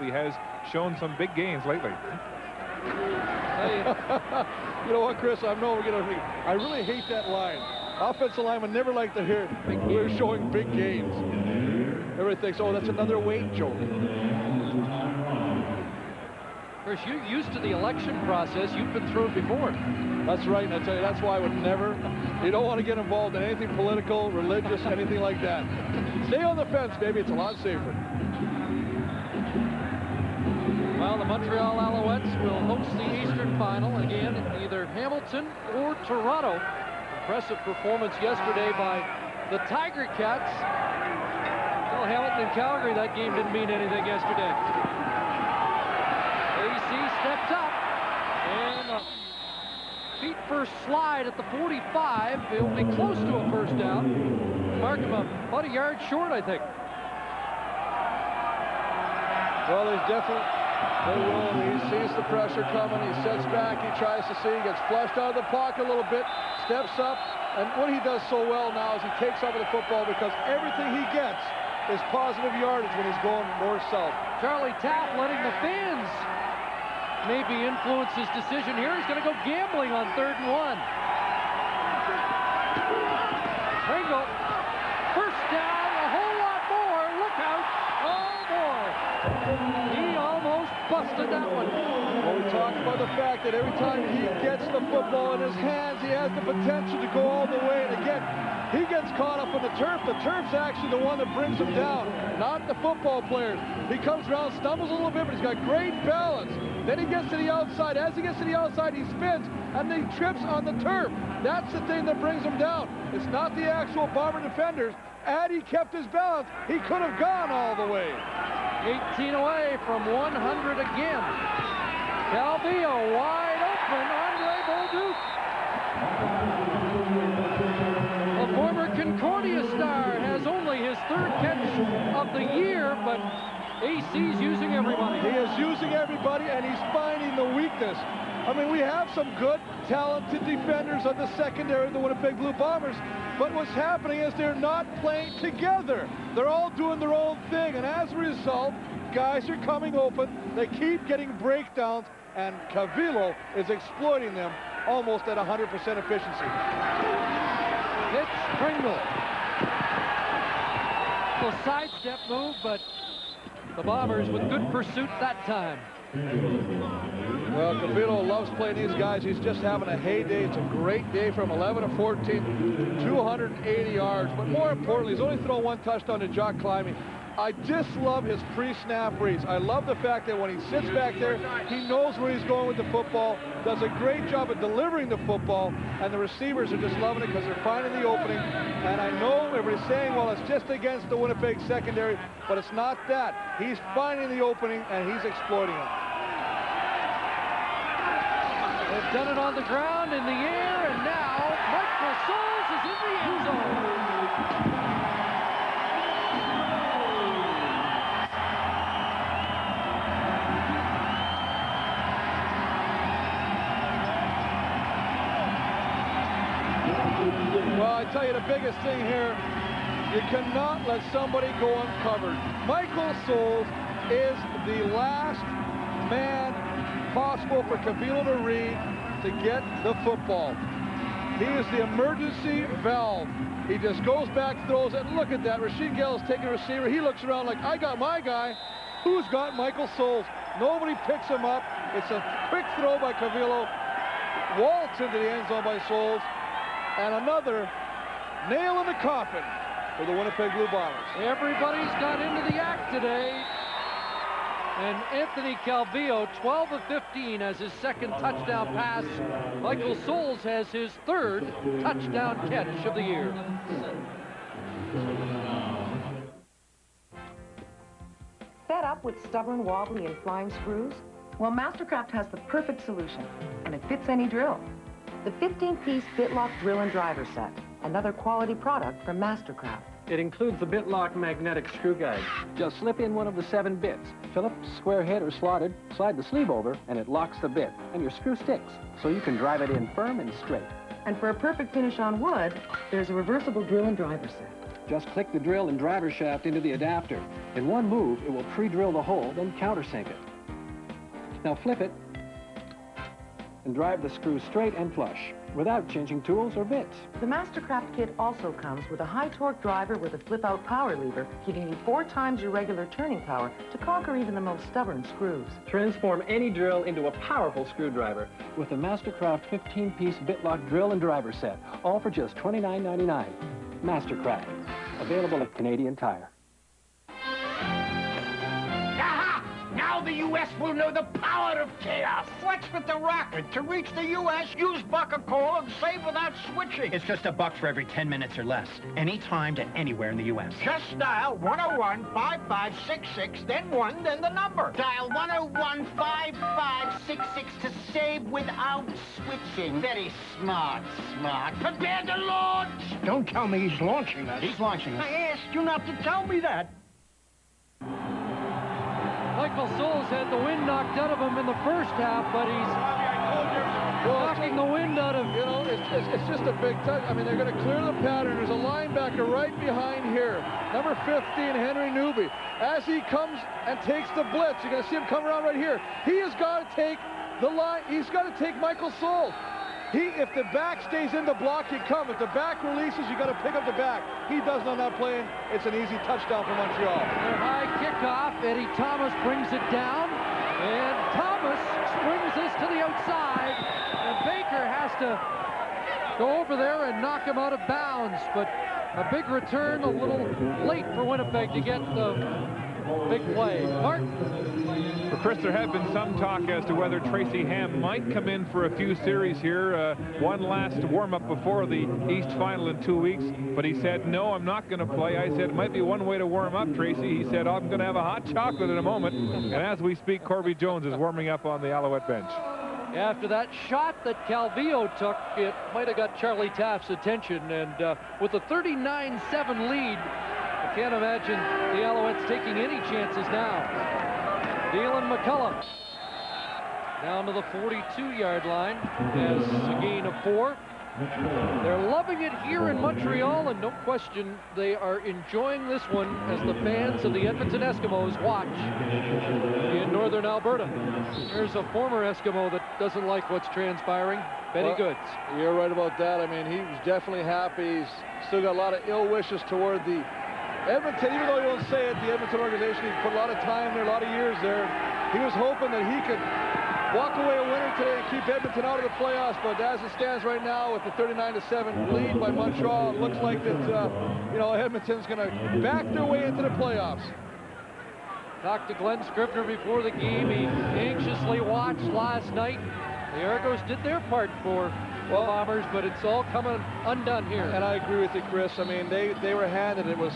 he has shown some big gains lately. You know what, Chris? I really hate that line. Offensive linemen never like to hear we're showing big gains. Everybody thinks, oh, that's another weight joke. Of course, you're used to the election process. You've been through it before. That's right, and I tell you, that's why I would never, you don't want to get involved in anything political, religious, anything like that. Stay on the fence, baby. It's a lot safer. Well, the Montreal Alouettes will host the Eastern Final again, either Hamilton or Toronto. Impressive performance yesterday by the Tiger Cats. Well, Hamilton and Calgary, that game didn't mean anything yesterday. AC steps up, and a feet first slide at the 45. It'll be close to a first down. Mark him up about a yard short, I think. Well, there's definitely, they will. He sees the pressure coming. He sets back. He tries to see. He gets flushed out of the pocket a little bit. Steps up. And what he does so well now is he takes over the football because everything he gets is positive yardage when he's going north-south. Charlie Tapp letting the fans maybe influence his decision here. He's going to go gambling on 3rd and 1. Pringle. First down, a whole lot more. Look out. Oh, boy. He almost busted that one. Well, we talked about the fact that every time he gets the football in his hands, he has the potential to go all the way. And again, he gets caught up in the turf. The turf's actually the one that brings him down, not the football players. He comes around, stumbles a little bit, but he's got great balance. Then he gets to the outside. As he gets to the outside, he spins, and then he trips on the turf. That's the thing that brings him down. It's not the actual Bomber defenders. Had he kept his balance, he could have gone all the way. 18 away from 100 again. Calvillo wide open. Andre Bolduc. A former Concordia star has only his 3rd catch of the year, but AC's using everybody. He is using everybody, and he's finding the weakness. I mean, we have some good, talented defenders on the secondary of the Winnipeg Blue Bombers, but what's happening is they're not playing together. They're all doing their own thing, and as a result, guys are coming open. They keep getting breakdowns, and Calvillo is exploiting them almost at 100% efficiency. Pitch, Pringle. Little sidestep move, but the Bombers with good pursuit that time. Well, Calvillo loves playing these guys. He's just having a heyday. It's a great day from 11 to 14, 280 yards. But more importantly, he's only thrown 1 touchdown to Jock Climbing. I just love his pre-snap reads. I love the fact that when he sits back there, he knows where he's going with the football, does a great job of delivering the football, and the receivers are just loving it because they're finding the opening. And I know everybody's saying, well, it's just against the Winnipeg secondary, but it's not that. He's finding the opening, and he's exploiting it. They've done it on the ground, in the air, and now Michael Souls is in the end zone. Well, I tell you, the biggest thing here, you cannot let somebody go uncovered. Michael Souls is the last man possible for Calvillo to read to get the football. He is the emergency valve. He just goes back, throws it, and look at that. Rasheed Gale's taking a receiver. He looks around like, I got my guy. Who's got Michael Souls? Nobody picks him up. It's a quick throw by Calvillo. Waltz into the end zone by Souls. And another nail in the coffin for the Winnipeg Blue Bombers. Everybody's got into the act today. And Anthony Calvillo, 12 of 15, has his 2nd touchdown pass. Michael Souls has his 3rd touchdown catch of the year. Fed up with stubborn, wobbly, and flying screws? Well, Mastercraft has the perfect solution, and it fits any drill. The 15-piece BitLock drill and driver set, another quality product from Mastercraft. It includes the BitLock magnetic screw guide. Just slip in one of the 7 bits. Phillips, square head, or slotted, slide the sleeve over, and it locks the bit, and your screw sticks, so you can drive it in firm and straight. And for a perfect finish on wood, there's a reversible drill and driver set. Just click the drill and driver shaft into the adapter. In one move, it will pre-drill the hole, then countersink it. Now flip it and drive the screw straight and flush without changing tools or bits. The Mastercraft kit also comes with a high-torque driver with a flip-out power lever, giving you 4 times your regular turning power to conquer even the most stubborn screws. Transform any drill into a powerful screwdriver with the Mastercraft 15-piece bit-lock drill and driver set, all for just $29.99. Mastercraft, available at Canadian Tire. Aha! Now the U.S. will know the power of chaos. What's with the rocket? To reach the U.S., use buck a coal and save without switching. It's just $1 for every 10 minutes or less. Anytime to anywhere in the U.S. Just dial 101-5566, then 1, then the number. Dial 101-5566 to save without switching. Very smart. Prepare to launch. Don't tell me he's launching us. He's launching us. I asked you not to tell me that. Michael Souls had the wind knocked out of him in the first half, but he's knocking the wind out of... You know, it's just a big touch. I mean, they're going to clear the pattern. There's a linebacker right behind here. Number 15, Henry Newby. As he comes and takes the blitz, you're going to see him come around right here. He has got to take the line. He's got to take Michael Souls. If the back stays in the block, you come. If the back releases, you got to pick up the back. He doesn't on that play, and it's an easy touchdown for Montreal. Their high kickoff, Eddie Thomas brings it down, and Thomas springs this to the outside, and Baker has to go over there and knock him out of bounds, but a big return, a little late for Winnipeg to get the big play. Mark? Well, Chris, there have been some talk as to whether Tracy Ham might come in for a few series here. One last warm-up before the East Final in 2 weeks, but he said, no, I'm not going to play. I said, it might be one way to warm up, Tracy. He said, I'm going to have a hot chocolate in a moment. And as we speak, Corby Jones is warming up on the Alouette bench. After that shot that Calvillo took, it might have got Charlie Taft's attention, and with a 39-7 lead, I can't imagine the Alouettes taking any chances now. Dylan McCullough down to the 42-yard line as a gain of 4. They're loving it here in Montreal, and no question they are enjoying this one as the fans of the Edmonton Eskimos watch in northern Alberta. There's a former Eskimo that doesn't like what's transpiring, Benny Goods. You're right about that. I mean, he was definitely happy. He's still got a lot of ill wishes toward the Edmonton, even though he won't say it, the Edmonton organization. He put a lot of time there, a lot of years there. He was hoping that he could walk away a winner today and keep Edmonton out of the playoffs, but as it stands right now with the 39-7 lead by Montreal, it looks like that, you know, Edmonton's going to back their way into the playoffs. Talked to Glenn Scribner before the game. He anxiously watched last night. The Argos did their part for the Bombers, but it's all coming undone here. And I agree with you, Chris. I mean, they were handed. It was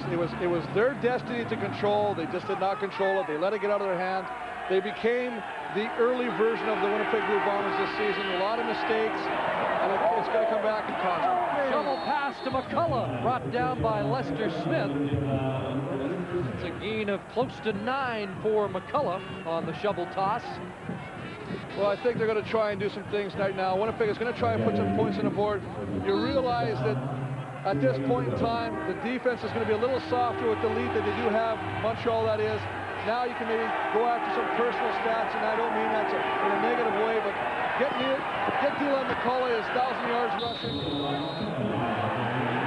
their destiny to control. They just did not control it. They let it get out of their hands. They became the early version of the Winnipeg Blue Bombers this season. A lot of mistakes, and it's going to come back and cost them. Shovel pass to McCullough, brought down by Lester Smith. It's a gain of close to 9 for McCullough on the shovel toss. Well, I think they're going to try and do some things right now. Winnipeg is going to try and put some points on the board. You realize that at this point in time, the defense is going to be a little softer with the lead that they do have, Montreal that is. Now you can maybe go after some personal stats, and I don't mean that in a negative way, but get Dylan McCullough his 1,000 yards rushing.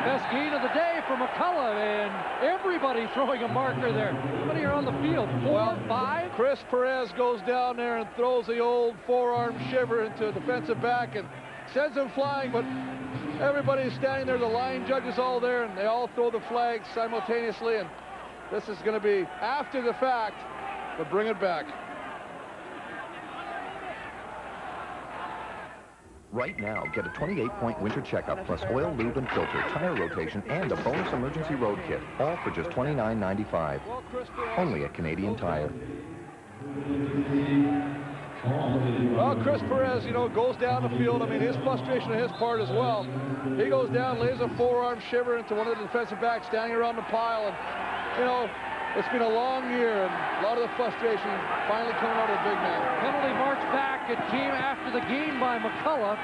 Best gain of the day for McCullough, and everybody throwing a marker there. How many are on the field? 4, 5? Chris Perez goes down there and throws the old forearm shiver into a defensive back and sends him flying, but everybody's standing there. The line judges all there, and they all throw the flags simultaneously, and this is going to be after the fact, but bring it back. Right now, get a 28-point winter checkup plus oil, lube, and filter, tire rotation, and a bonus emergency road kit, all for just $29.95. Only at Canadian Tire. Well, Chris Perez, you know, goes down the field. I mean, his frustration on his part as well. He goes down, lays a forearm shiver into one of the defensive backs standing around the pile, and you know, it's been a long year, and a lot of the frustration finally coming out of the big man. Penalty march back. It came after the game by McCullough.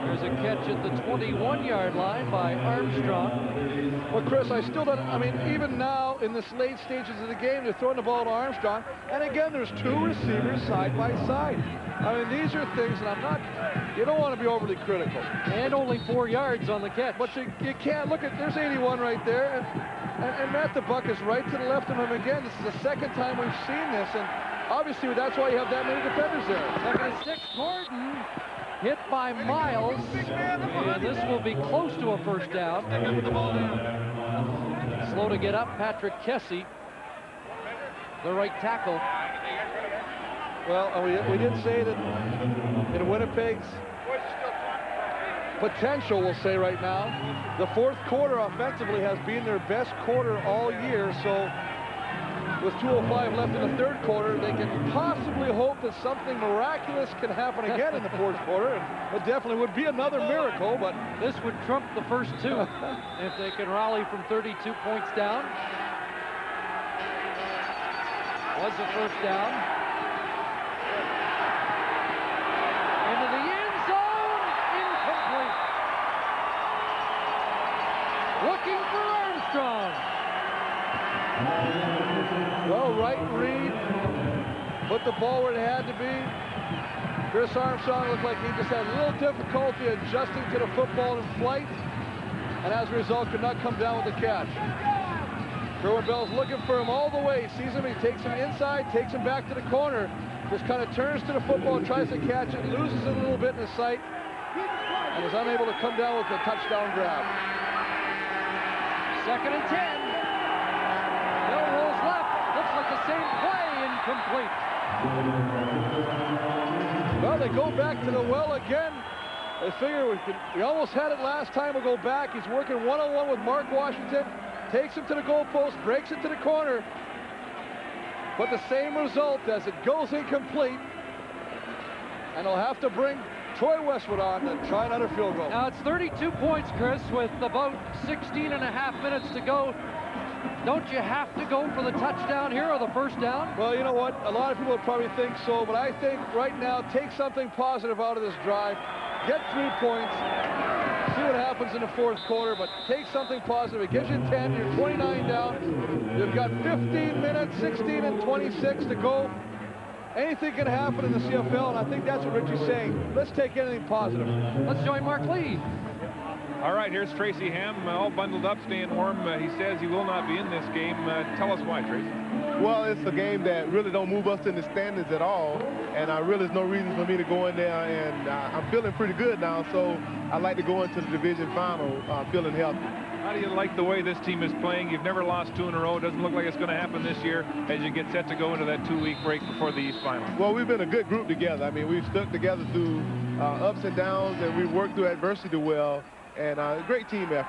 There's a catch at the 21-yard line by Armstrong. Well, Chris, I still don't, I mean, even now in this late stages of the game, they're throwing the ball to Armstrong. And again, there's two receivers side by side. I mean, these are things that I'm not, you don't want to be overly critical. And only 4 yards on the catch. But you can't look at, there's 81 right there. And Matt the Buck is right to the left of him again. This is the second time we've seen this. And obviously, that's why you have that many defenders there. Second and 6, Gordon hit by Miles. And this will be close to a first down. Slow to get up, Patrick Kessie, the right tackle. Well, we did say that in Winnipeg's potential, we'll say right now, the fourth quarter offensively has been their best quarter all year. So with 2:05 left in the third quarter, they can possibly hope that something miraculous can happen again in the fourth quarter. And it definitely would be another miracle, but this would trump the first two if they can rally from 32 points down. Was a first down. Into the end zone, incomplete. Looking for Armstrong. Well, right read, put the ball where it had to be. Chris Armstrong looked like he just had a little difficulty adjusting to the football in flight, and as a result could not come down with the catch. Kerwin Bell's looking for him all the way. He sees him, he takes him inside, takes him back to the corner, just kind of turns to the football, tries to catch it, loses it a little bit in his sight, and is unable to come down with the touchdown grab. Second and 10. Bill rolls left. Looks like the same play, incomplete. Well, they go back to the well again. They figure we almost had it last time. We'll go back. He's working one-on-one with Mark Washington. Takes him to the goalpost, breaks it to the corner. But the same result as it goes incomplete. And they'll have to bring Troy Westwood on to try another field goal. Now it's 32 points, Chris, with about 16 and a half minutes to go. Don't you have to go for the touchdown here or the first down? Well, you know what? A lot of people would probably think so, but I think right now, take something positive out of this drive. Get 3 points. See what happens in the fourth quarter, but take something positive. It gives you 10. You're 29 down. You've got 15 minutes, 16 and 26 to go. Anything can happen in the CFL, and I think that's what Richie's saying. Let's take anything positive. Let's join Mark Lee. All right, here's Tracy Ham, all bundled up, staying warm. He says he will not be in this game. Tell us why, Tracy. Well, it's a game that really don't move us in the standings at all, and really there's no reason for me to go in there, and I'm feeling pretty good now, so I like to go into the division final feeling healthy. How do you like the way this team is playing? You've never lost 2 in a row. It doesn't look like it's going to happen this year as you get set to go into that 2-week break before the East Final. Well, we've been a good group together. I mean, we've stuck together through ups and downs, and we've worked through adversity well, and a great team effort.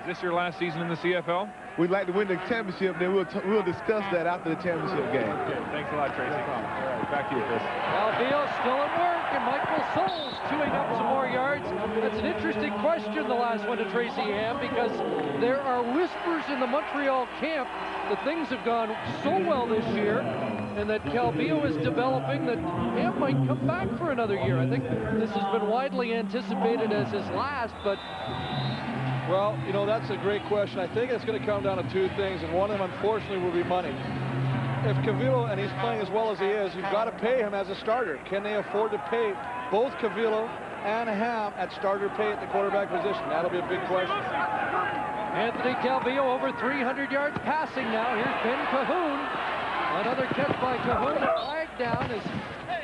Is this your last season in the CFL? We'd like to win the championship, then we'll discuss that after the championship game. Okay, thanks a lot, Tracy. All right, back to you, Chris. Calvillo still at work, and Michael Souls chewing up some more yards. That's an interesting question, the last one to Tracy Ham, because there are whispers in the Montreal camp that things have gone so well this year, and that Calvillo is developing that Ham might come back for another year. I think this has been widely anticipated as his last, but... Well, you know, that's a great question. I think it's going to come down to 2 things, and one of them, unfortunately, will be money. If Calvillo, and he's playing as well as he is, you've got to pay him as a starter. Can they afford to pay both Calvillo and Ham at starter pay at the quarterback position? That'll be a big question. Anthony Calvillo over 300 yards passing now. Here's Ben Cahoon. Another catch by Cahoon. A flag down as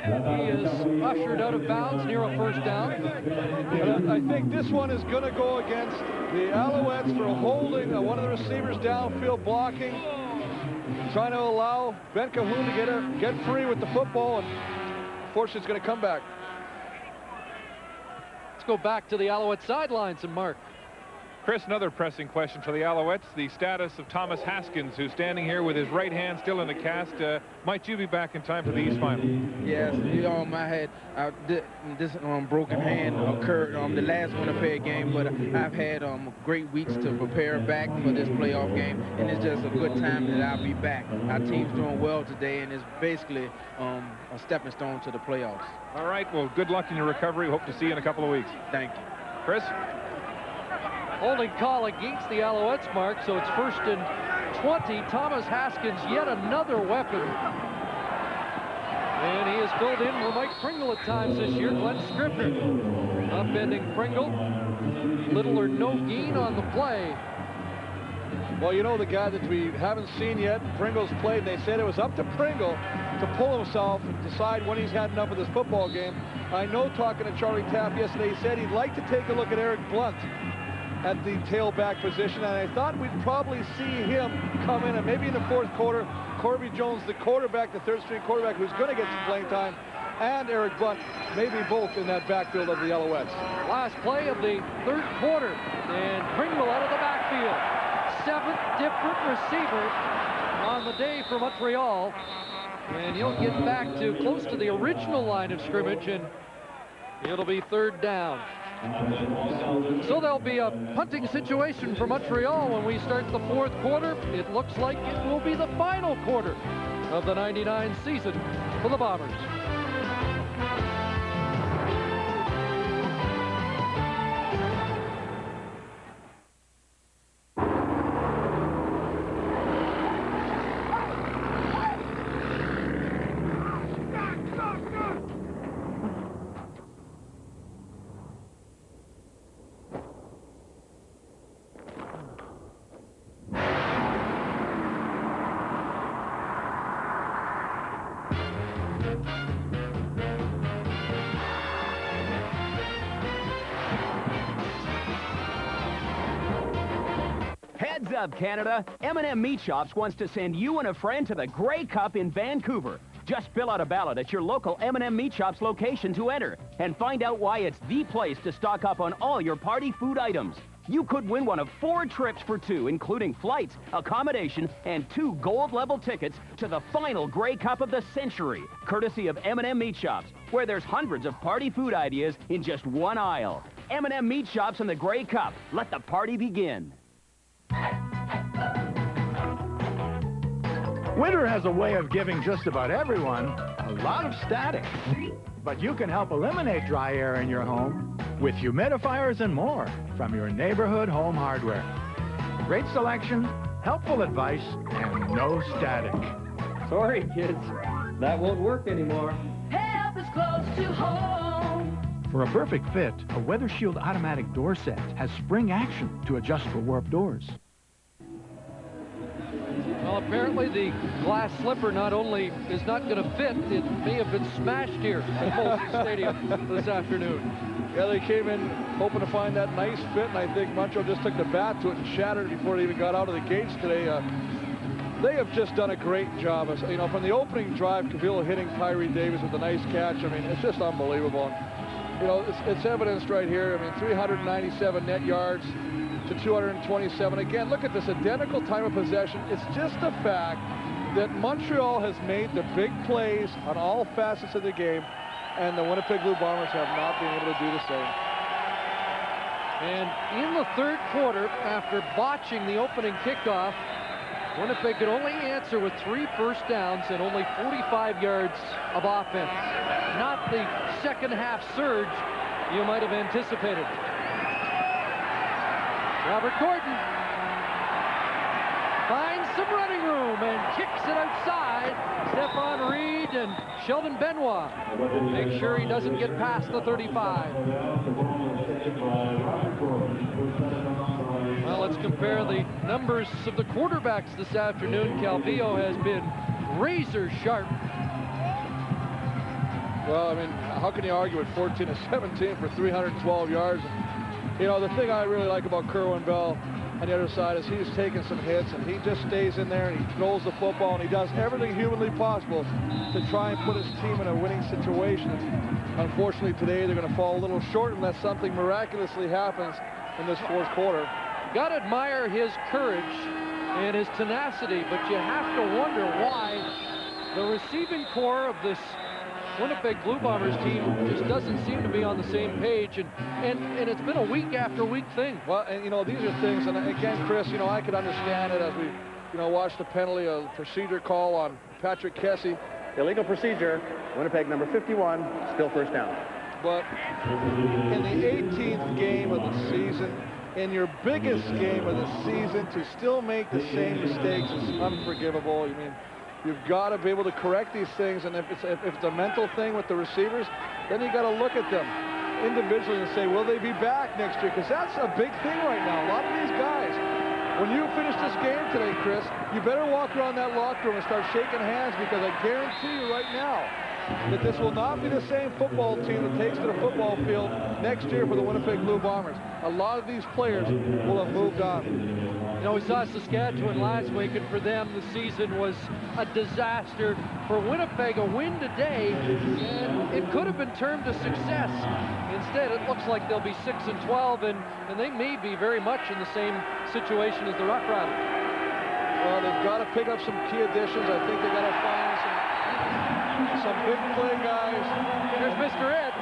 he is ushered out of bounds near a first down. But I think this one is going to go against the Alouettes for holding one of the receivers downfield, blocking, trying to allow Ben Cahoon to get free with the football, and fortunately it's going to come back. Let's go back to the Alouette sidelines and Mark. Chris, another pressing question for the Alouettes. The status of Thomas Haskins, who's standing here with his right hand still in the cast. Might you be back in time for the East Final? Yes, I had this broken hand occurred the last Winnipeg game, but I've had great weeks to prepare back for this playoff game, and it's just a good time that I'll be back. Our team's doing well today, and it's basically a stepping stone to the playoffs. All right, well, good luck in your recovery. Hope to see you in a couple of weeks. Thank you. Chris? Holding call against the Alouettes, Mark, so it's 1st and 20. Thomas Haskins, yet another weapon. And he has filled in for Mike Pringle at times this year. Glenn Scribner upending Pringle. Little or no gain on the play. Well, you know, the guy that we haven't seen yet, Pringle's played. They said it was up to Pringle to pull himself and decide when he's had enough of this football game. I know, talking to Charlie Tapp yesterday, he said he'd like to take a look at Eric Blunt at the tailback position, and I thought we'd probably see him come in, and maybe in the 4th quarter, Corby Jones, the quarterback, the 3rd-string quarterback, who's going to get some playing time, and Eric Blunt, maybe both in that backfield of the Alouettes. Last play of the 3rd quarter, and Pringle out of the backfield. 7 different receivers on the day for Montreal, and he'll get back to close to the original line of scrimmage, and it'll be 3rd down. So there'll be a punting situation for Montreal when we start the 4th quarter. It looks like it will be the final quarter of the '99 season for the Bombers. Heads up, Canada. M&M Meat Shops wants to send you and a friend to the Grey Cup in Vancouver. Just fill out a ballot at your local M&M Meat Shops location to enter and find out why it's the place to stock up on all your party food items. You could win one of 4 trips for 2, including flights, accommodation, and 2 gold-level tickets to the final Grey Cup of the century, courtesy of M&M Meat Shops, where there's hundreds of party food ideas in just one aisle. M&M Meat Shops and the Grey Cup. Let the party begin. Winter has a way of giving just about everyone a lot of static. But you can help eliminate dry air in your home with humidifiers and more from your neighborhood home hardware. Great selection, helpful advice, and no static. Sorry, kids. That won't work anymore. Help is close to home. For a perfect fit, a Weather Shield automatic door set has spring action to adjust for warped doors. Well, apparently the glass slipper not only is not going to fit, it may have been smashed here at Molson Stadium this afternoon. Yeah, they came in hoping to find that nice fit, and I think Montreal just took the bat to it and shattered it before they even got out of the gates today. They have just done a great job. You know, from the opening drive, Cavill hitting Tyree Davis with a nice catch. I mean, it's just unbelievable. And, you know, it's evidenced right here. I mean, 397 net yards to 227. Again, look at this identical time of possession. It's just the fact that Montreal has made the big plays on all facets of the game, and the Winnipeg Blue Bombers have not been able to do the same. And in the 3rd quarter, after botching the opening kickoff, Winnipeg could only answer with 3 first downs and only 45 yards of offense. Not the second half surge you might have anticipated. Robert Gordon finds some running room and kicks it outside. Stephon Reed and Sheldon Benoit make sure he doesn't get past the 35. Well, let's compare the numbers of the quarterbacks this afternoon. Calvillo has been razor sharp. Well, I mean, how can you argue with 14 of 17 for 312 yards? You know, the thing I really like about Kerwin Bell on the other side is he's taking some hits, and he just stays in there, and he throws the football, and he does everything humanly possible to try and put his team in a winning situation. Unfortunately, today they're going to fall a little short unless something miraculously happens in this 4th quarter. got to admire his courage and his tenacity, but you have to wonder why the receiving core of this Winnipeg Blue Bombers team just doesn't seem to be on the same page, and it's been a week after week thing. Well, and these are things, and again, Chris, I could understand it as we, watched the penalty, a procedure call on Patrick Kessie. Illegal procedure, Winnipeg number 51, still first down. But in the 18th game of the season, in your biggest game of the season, to still make the same mistakes is unforgivable. I mean, you've got to be able to correct these things, and if it's a mental thing with the receivers, then you got to look at them individually and say, will they be back next year? Because that's a big thing right now. A lot of these guys, when you finish this game today, Chris, you better walk around that locker room and start shaking hands, because I guarantee you right now that this will not be the same football team that takes to the football field next year for the Winnipeg Blue Bombers. A lot of these players will have moved on. We saw Saskatchewan last week, and for them, the season was a disaster. For Winnipeg, a win today, and it could have been termed a success. Instead, it looks like they'll be 6-12, and they may be very much in the same situation as the Rock Riders. Well, they've got to pick up some key additions. I think they got to find some big play guys. There's Mr. Ed.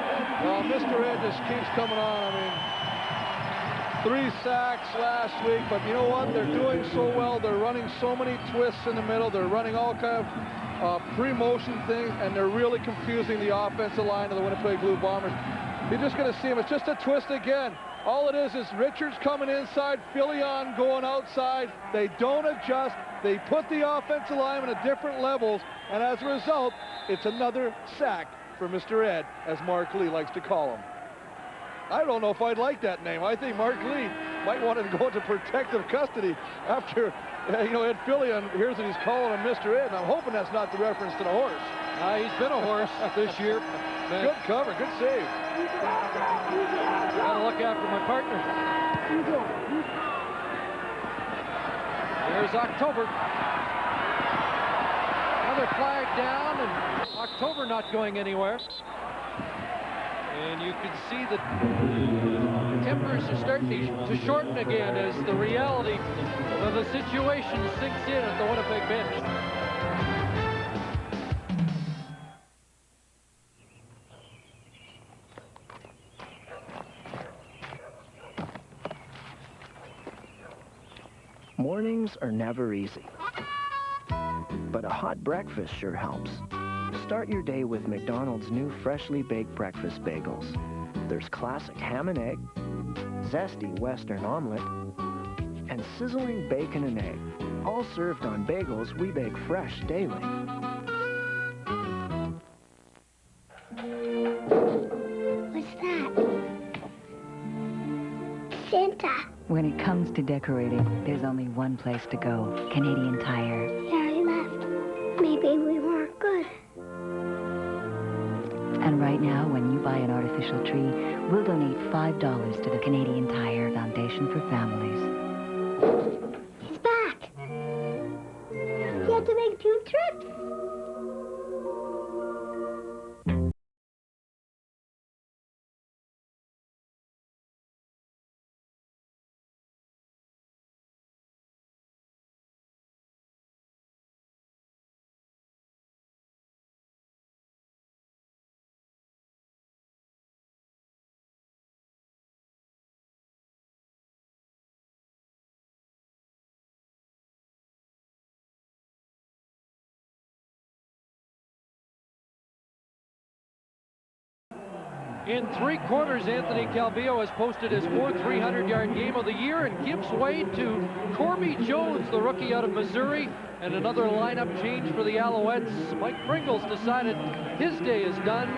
Well, Mr. Ed just keeps coming on. I mean, 3 sacks last week, but you know what? They're doing so well. They're running so many twists in the middle. They're running all kind of pre-motion things, and they're really confusing the offensive line of the Winnipeg Blue Bombers. You're just going to see him. It's just a twist again. All it is Richards coming inside, Filion going outside. They don't adjust. They put the offensive linemen at different levels, and as a result, it's another sack for Mr. Ed, as Mark Lee likes to call him. I don't know if I'd like that name. I think Mark Lee might want to go into protective custody after, Ed Filion hears that he's calling him Mr. Ed, and I'm hoping that's not the reference to the horse. He's been a horse this year. Good cover, good save. Gotta look after my partner. There's October. Another flag down, and October not going anywhere. And you can see that tempers are starting to shorten again as the reality of the situation sinks in at the Winnipeg bench. Mornings are never easy, but a hot breakfast sure helps. Start your day with McDonald's new freshly baked breakfast bagels. There's classic ham and egg, zesty Western omelet, and sizzling bacon and egg, all served on bagels we bake fresh daily. What's that? Santa. When it comes to decorating, there's only one place to go. Canadian Tire. Harry left. Maybe we weren't good. And right now, when you buy an artificial tree, we'll donate $5 to the Canadian Tire Foundation for Families. He's back. You have to make 2 trips. In 3 quarters, Anthony Calvillo has posted his 4th 300-yard game of the year and gives way to Corby Jones, the rookie out of Missouri, and another lineup change for the Alouettes. Mike Pringle's decided his day is done,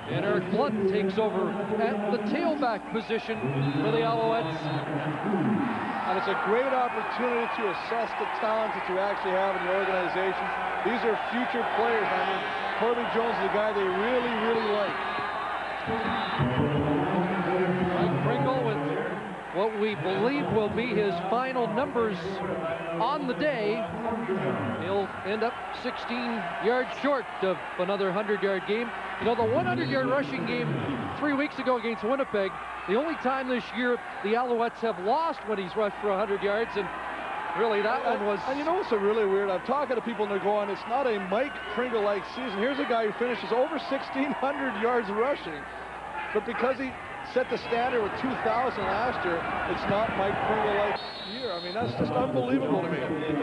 and Eric Blunt takes over at the tailback position for the Alouettes. And it's a great opportunity to assess the talent that you actually have in the organization. These are future players. I mean, Corby Jones is a guy they really, really like. Mike Pringle with what we believe will be his final numbers on the day. He'll end up 16 yards short of another 100-yard game. You know, the 100-yard rushing game 3 weeks ago against Winnipeg, the only time this year the Alouettes have lost when he's rushed for 100 yards, and really that one was... And you know what's so really weird? I'm talking to people and they're going, it's not a Mike Pringle-like season. Here's a guy who finishes over 1,600 yards rushing, but because he set the standard with 2,000 last year, it's not Mike Pringle-like year. I mean, that's just unbelievable to me.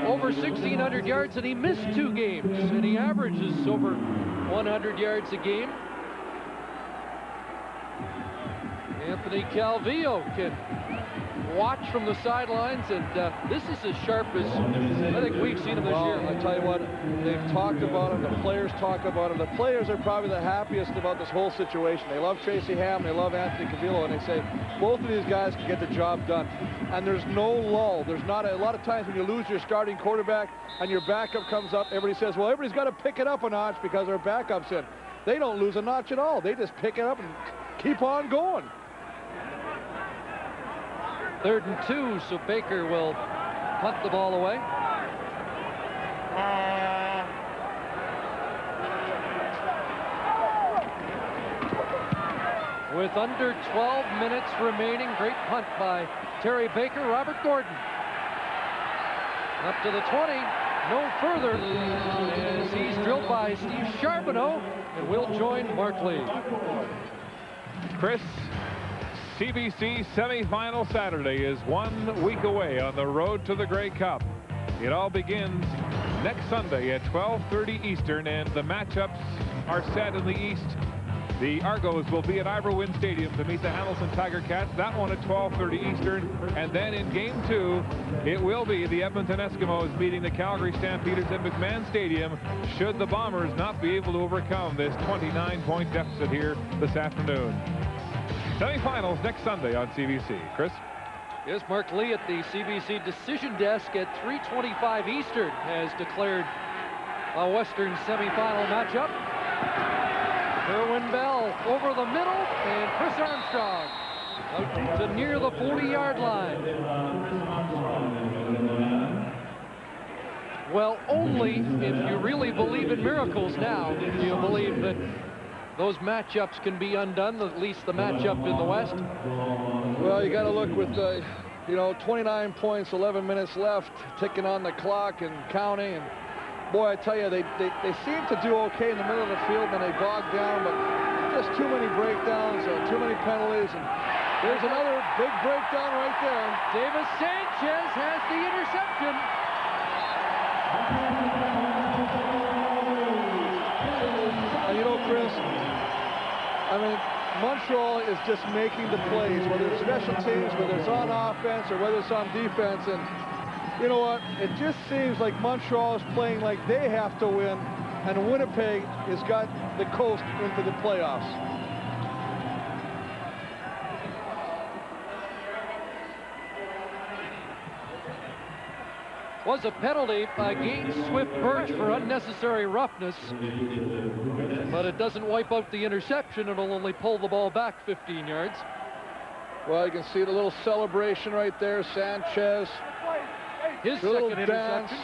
Over 1,600 yards, and he missed 2 games, and he averages over 100 yards a game. Anthony Calvillo can watch from the sidelines, and this is as sharp as I think we've seen him this year. I tell you what, they've talked about him, the players talk about him. The players are probably the happiest about this whole situation. They love Tracy Ham, they love Anthony Calvillo, and they say both of these guys can get the job done. And there's no lull. There's not a lot of times when you lose your starting quarterback and your backup comes up, everybody says, well, everybody's got to pick it up a notch because our backup's in. They don't lose a notch at all. They just pick it up and keep on going. 3rd and 2, so Baker will punt the ball away. With under 12 minutes remaining, great punt by Terry Baker. Robert Gordon up to the 20, no further, as he's drilled by Steve Charbonneau, and will join Mark Lee. Chris, CBC semifinal Saturday is 1 week away on the road to the Grey Cup. It all begins next Sunday at 12:30 Eastern, and the matchups are set in the East. The Argos will be at Ivor Wynne Stadium to meet the Hamilton Tiger Cats. That one at 12:30 Eastern. And then in Game 2, it will be the Edmonton Eskimos meeting the Calgary Stampeders at McMahon Stadium, should the Bombers not be able to overcome this 29-point deficit here this afternoon. Semifinals next Sunday on CBC. Chris? Yes, Mark Lee at the CBC decision desk at 3:25 Eastern has declared a Western semifinal matchup. Kerwin Bell over the middle, and Chris Armstrong out to near the 40-yard line. Well, only if you really believe in miracles now do you believe that those matchups can be undone, at least the matchup in the West. Well, you got to look with, 29 points, 11 minutes left, ticking on the clock and counting. And boy, I tell you, they seem to do okay in the middle of the field, and they bog down, but just too many breakdowns, too many penalties. And there's another big breakdown right there. Davis Sanchez has the interception. And you know, Chris, I mean, Montreal is just making the plays, whether it's special teams, whether it's on offense, or whether it's on defense. And you know what? It just seems like Montreal is playing like they have to win, and Winnipeg has got the coast into the playoffs. Was a penalty against Swift Birch for unnecessary roughness, but it doesn't wipe out the interception. It'll only pull the ball back 15 yards. Well, you can see the little celebration right there. Sanchez, his second interception.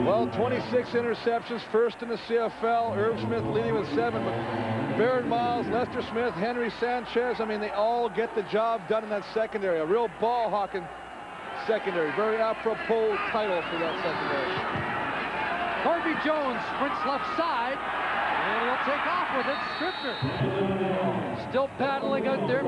Well, 26 interceptions, first in the CFL. Irv Smith leading with 7, but Baron Miles, Lester Smith, Henry Sanchez, I mean, they all get the job done in that secondary. A real ball-hawking secondary. Very apropos title for that secondary. Harvey Jones sprints left side, and he'll take off with it. Scribner still paddling out there.